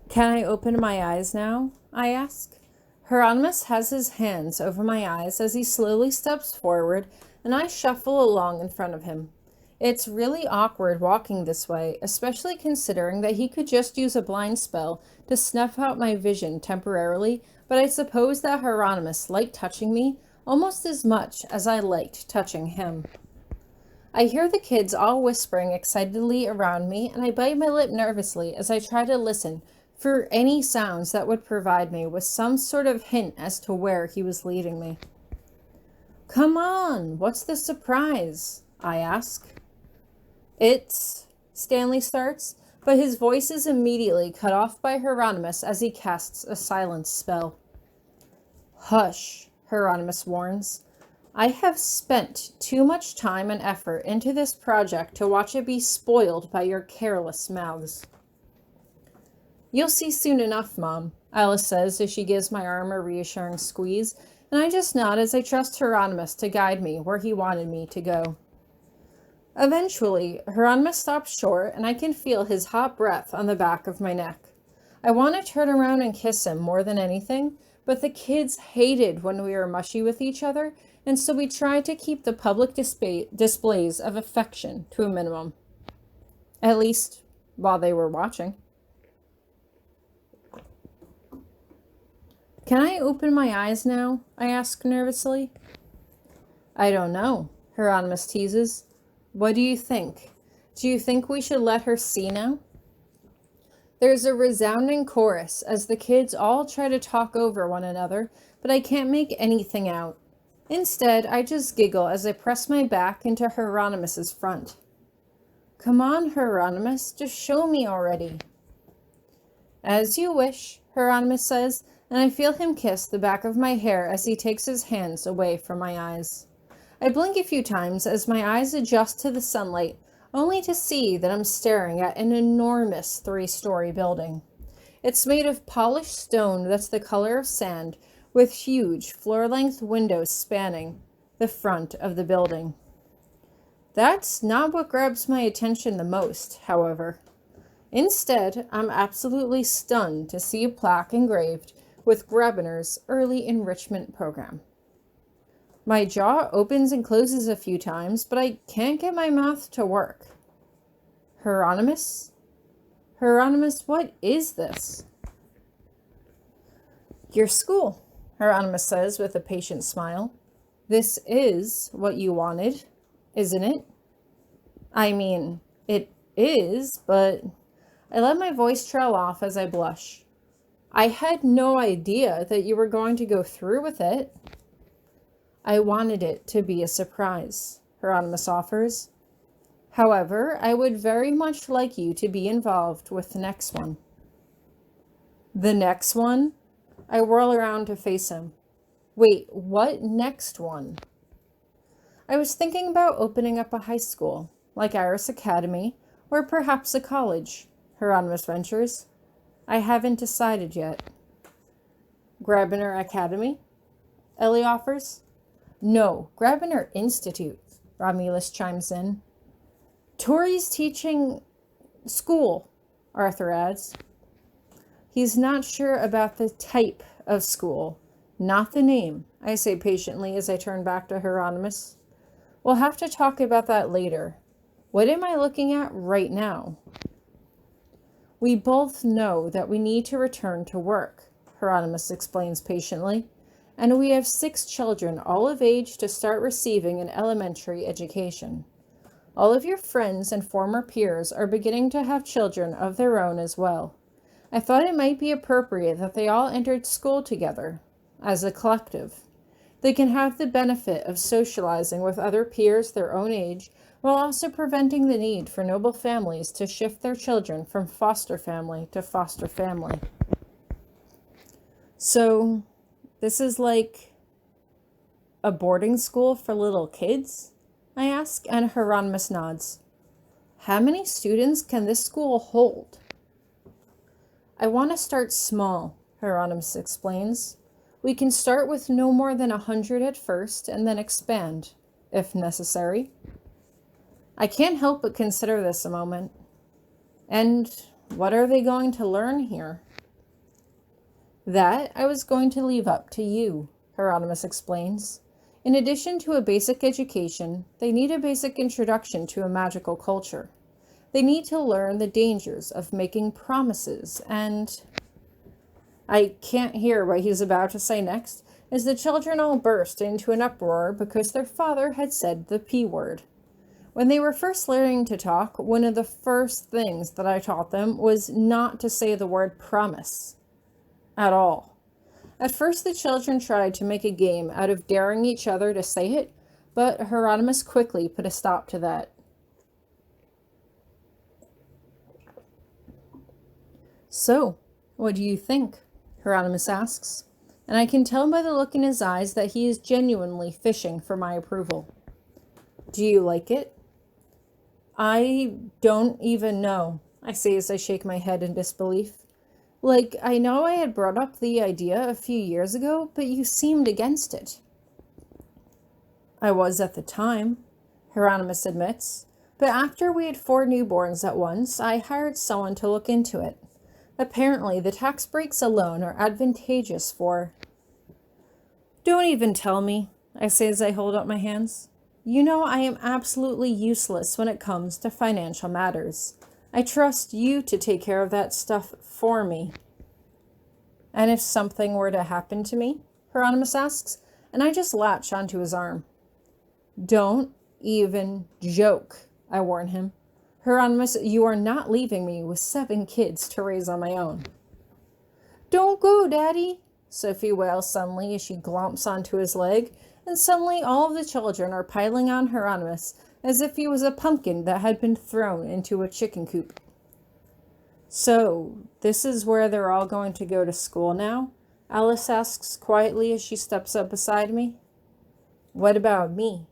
Can I open my eyes now? I ask. Hieronymous has his hands over my eyes as he slowly steps forward, and I shuffle along in front of him. It's really awkward walking this way, especially considering that he could just use a blind spell to snuff out my vision temporarily, but I suppose that Hieronymous liked touching me almost as much as I liked touching him. I hear the kids all whispering excitedly around me, and I bite my lip nervously as I try to listen for any sounds that would provide me with some sort of hint as to where he was leading me. "Come on, what's the surprise?" I ask. Stanley starts, but his voice is immediately cut off by Hieronymous as he casts a silence spell. "Hush," Hieronymous warns. "I have spent too much time and effort into this project to watch it be spoiled by your careless mouths." "You'll see soon enough, Mom," Alice says as she gives my arm a reassuring squeeze, and I just nod as I trust Hieronymous to guide me where he wanted me to go. Eventually, Hieronymous stops short, and I can feel his hot breath on the back of my neck. I want to turn around and kiss him more than anything, but the kids hated when we were mushy with each other, and so we tried to keep the public displays of affection to a minimum. At least, while they were watching. "Can I open my eyes now?" I ask nervously. "I don't know," Hieronymous teases. "What do you think? Do you think we should let her see now?" There's a resounding chorus as the kids all try to talk over one another, but I can't make anything out. Instead, I just giggle as I press my back into Hieronymous's front. "Come on, Hieronymus, just show me already." "As you wish," Hieronymus says, and I feel him kiss the back of my hair as he takes his hands away from my eyes. I blink a few times as my eyes adjust to the sunlight, only to see that I'm staring at an enormous 3-story building. It's made of polished stone that's the color of sand, with huge floor-length windows spanning the front of the building. That's not what grabs my attention the most, however. Instead, I'm absolutely stunned to see a plaque engraved with Grabiner's early enrichment program. My jaw opens and closes a few times, but I can't get my mouth to work. Hieronymus? Hieronymus, what is this? "Your school," Hieronymus says with a patient smile. "This is what you wanted, isn't it?" I mean, it is, but I let my voice trail off as I blush. "I had no idea that you were going to go through with it." "I wanted it to be a surprise," Hieronymus offers. "However, I would very much like you to be involved with the next one." "The next one?" I whirl around to face him. "Wait, what next one?" "I was thinking about opening up a high school, like Iris Academy, or perhaps a college," Hieronymus ventures. "I haven't decided yet." "Grabiner Academy?" Ellie offers. "No, Grabiner Institute," Romulus chimes in. "Tori's teaching school," Arthur adds. "He's not sure about the type of school, not the name," I say patiently as I turn back to Hieronymus. "We'll have to talk about that later. What am I looking at right now?" "We both know that we need to return to work," Hieronymus explains patiently. "And we have 6 children, all of age to start receiving an elementary education. All of your friends and former peers are beginning to have children of their own as well. I thought it might be appropriate that they all entered school together, as a collective. They can have the benefit of socializing with other peers their own age, while also preventing the need for noble families to shift their children from foster family to foster family." "So, this is like a boarding school for little kids?" I ask, and Hieronymus nods. "How many students can this school hold?" "I want to start small," Hieronymus explains. "We can start with no more than 100 at first, and then expand, if necessary." I can't help but consider this a moment. "And what are they going to learn here?" That I was going to leave up to you, Hieronymous explains. In addition to a basic education, they need a basic introduction to a magical culture. They need to learn the dangers of making promises and... I can't hear what he's about to say next, as the children all burst into an uproar because their father had said the P word. When they were first learning to talk, one of the first things that I taught them was not to say the word promise at all. At first, the children tried to make a game out of daring each other to say it, but Hieronymous quickly put a stop to that. So, what do you think? Hieronymous asks, and I can tell by the look in his eyes that he is genuinely fishing for my approval. Do you like it? I don't even know, I say as I shake my head in disbelief. Like, I know I had brought up the idea a few years ago, but you seemed against it. I was at the time, Hieronymous admits, but after we had 4 newborns at once, I hired someone to look into it. Apparently, the tax breaks alone are advantageous for... Don't even tell me, I say as I hold up my hands. You know I am absolutely useless when it comes to financial matters. I trust you to take care of that stuff for me. And if something were to happen to me? Hieronymous asks, and I just latch onto his arm. Don't even joke, I warn him. Hieronymous, you are not leaving me with 7 kids to raise on my own. Don't go, Daddy, Sophie wails suddenly as she glomps onto his leg, and suddenly all of the children are piling on Hieronymous as if he was a pumpkin that had been thrown into a chicken coop. So, this is where they're all going to go to school now? Alice asks quietly as she steps up beside me. What about me?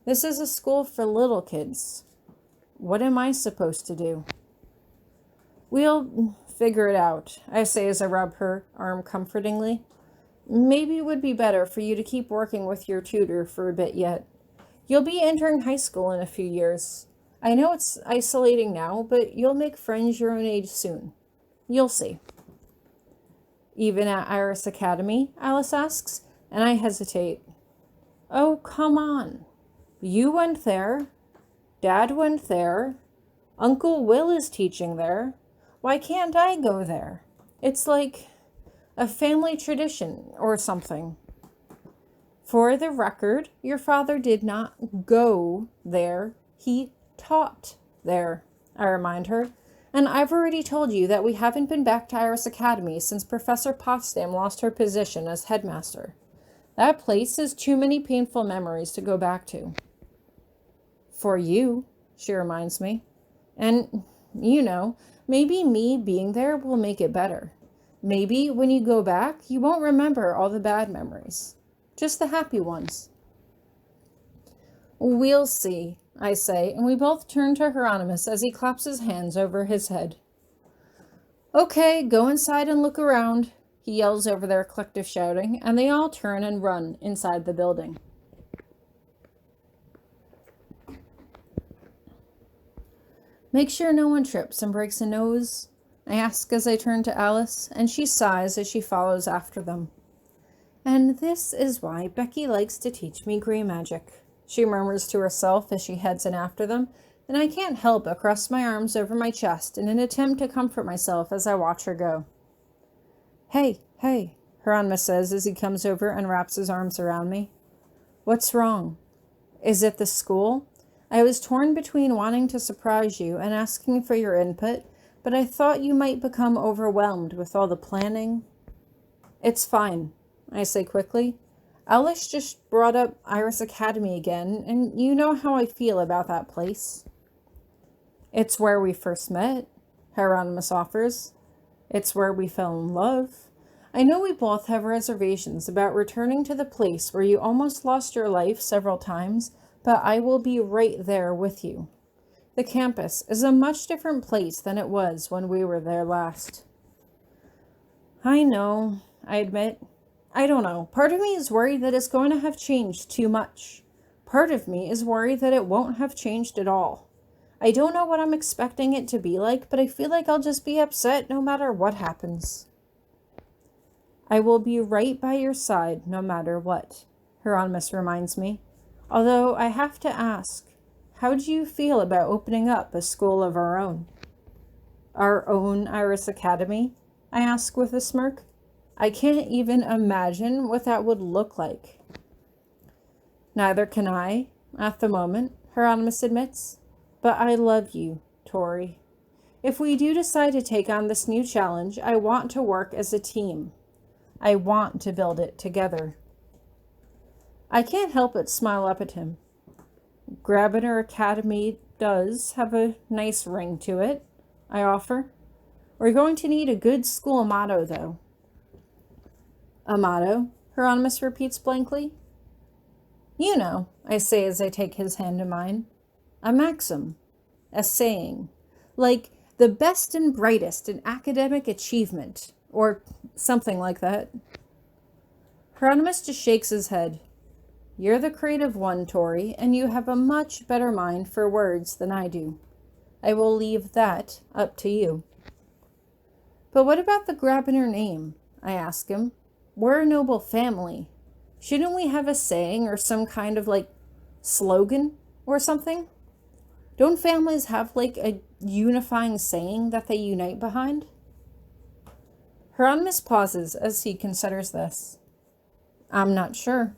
This is a school for little kids. What am I supposed to do? We'll figure it out, I say as I rub her arm comfortingly. Maybe it would be better for you to keep working with your tutor for a bit yet. You'll be entering high school in a few years. I know it's isolating now, but you'll make friends your own age soon. You'll see. Even at Iris Academy? Alice asks, and I hesitate. Oh, come on. You went there. Dad went there. Uncle Will is teaching there. Why can't I go there? It's like a family tradition or something. For the record, your father did not go there. He taught there, I remind her. And I've already told you that we haven't been back to Iris Academy since Professor Potsdam lost her position as headmaster. That place has too many painful memories to go back to. For you, she reminds me. And, you know, maybe me being there will make it better. Maybe when you go back, you won't remember all the bad memories. Just the happy ones. We'll see, I say, and we both turn to Hieronymous as he claps his hands over his head. Okay, go inside and look around, he yells over their collective shouting, and they all turn and run inside the building. Make sure no one trips and breaks a nose, I ask as I turn to Alice, and she sighs as she follows after them. And this is why Becky likes to teach me grey magic, she murmurs to herself as she heads in after them, and I can't help but cross my arms over my chest in an attempt to comfort myself as I watch her go. Hey, Hieronymous says as he comes over and wraps his arms around me. What's wrong? Is it the school? I was torn between wanting to surprise you and asking for your input, but I thought you might become overwhelmed with all the planning. It's fine, I say quickly. Alice just brought up Iris Academy again, and you know how I feel about that place. It's where we first met, Hieronymous offers. It's where we fell in love. I know we both have reservations about returning to the place where you almost lost your life several times, but I will be right there with you. The campus is a much different place than it was when we were there last. I know, I admit. I don't know. Part of me is worried that it's going to have changed too much. Part of me is worried that it won't have changed at all. I don't know what I'm expecting it to be like, but I feel like I'll just be upset no matter what happens. I will be right by your side no matter what, Hieronymous reminds me. Although I have to ask, how do you feel about opening up a school of our own? Our own Iris Academy? I ask with a smirk. I can't even imagine what that would look like. Neither can I, at the moment, Hieronymous admits. But I love you, Tori. If we do decide to take on this new challenge, I want to work as a team. I want to build it together. I can't help but smile up at him. Grabiner Academy does have a nice ring to it, I offer. We're going to need a good school motto, though. A motto? Hieronymous repeats blankly. You know, I say as I take his hand in mine. A maxim. A saying. Like the best and brightest in academic achievement. Or something like that. Hieronymous just shakes his head. You're the creative one, Tori, and you have a much better mind for words than I do. I will leave that up to you. But what about the Grabiner name? I ask him. We're a noble family. Shouldn't we have a saying or some kind of slogan or something? Don't families have a unifying saying that they unite behind? Hieronymous pauses as he considers this. I'm not sure.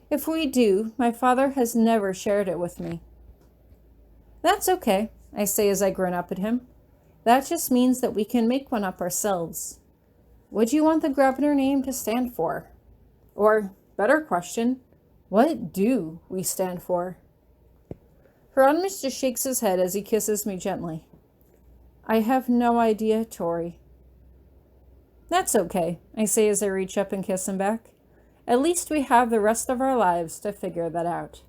If we do, my father has never shared it with me. That's okay, I say as I grin up at him. That just means that we can make one up ourselves. What do you want the Grabiner name to stand for? Or, better question, what do we stand for? Hieronymous just shakes his head as he kisses me gently. I have no idea, Tori. That's okay, I say as I reach up and kiss him back. At least we have the rest of our lives to figure that out.